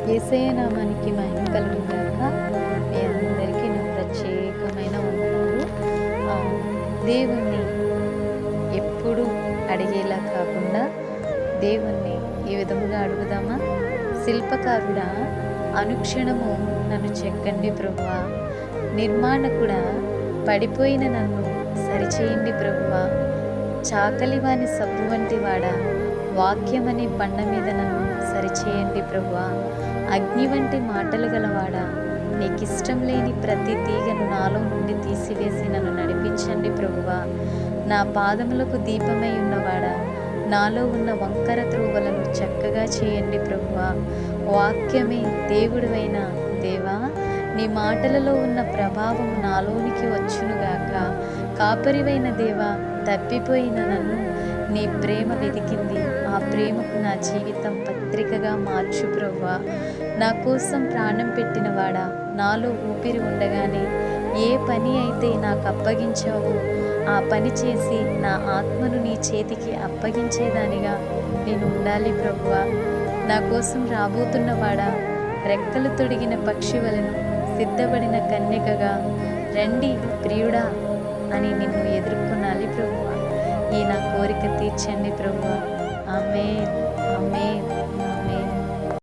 యేసయ్య నామానికి మహిమ కలుగును గాక. మీ అందరికీ నా ప్రత్యేకమైన వందనాలు. దేవుణ్ణి ఎప్పుడు అడిగేలా కాకుండా దేవుణ్ణి ఈ విధముగా అడుగుదామా? శిల్పకారుడా, అనుక్షణము నన్ను చెక్కండి ప్రభువా. నిర్మాణకుడా, పడిపోయిన నన్ను సరిచేయండి ప్రభువా. చాకలివాని సబ్బు వంటి వాడా, వాక్యమనే బండ మీద నన్ను సరిచేయండి ప్రభువా. అగ్ని వంటి మాటలు గలవాడా, నీకిష్టం లేని ప్రతి తీగను నాలో నుండి తీసివేసి నన్ను నడిపించండి ప్రభువా. నా పాదములకు దీపమై ఉన్నవాడా, నాలో ఉన్న వంకర త్రోవలను చక్కగా చేయండి ప్రభువా. వాక్యమే దేవుడివైన దేవా, నీ మాటలలో ఉన్న ప్రభావం నాలోనికి వచ్చునుగాక. కాపరివైన దేవా, తప్పిపోయిన నన్ను నీ ప్రేమ వెతికింది. ఆ ప్రేమకు నా జీవితం పత్రికగా మార్చు ప్రభువా. నా కోసం ప్రాణం పెట్టినవాడా, నాలో ఊపిరి ఉండగానే ఏ పని అయితే నాకు అప్పగించావో ఆ పని చేసి నా ఆత్మను నీ చేతికి అప్పగించేదానిగా నేను ఉండాలి ప్రభువా. నా కోసం రాబోతున్నవాడా, రెక్కలు తొడిగిన పక్షి వలెను సిద్ధపడిన కన్యకగా రండి ప్రియుడా అని నిన్ను ఎదుర్కొనాలి ప్రభువా. ఈ నా కోరిక తీర్చండి ప్రభువా. ఆమేన్.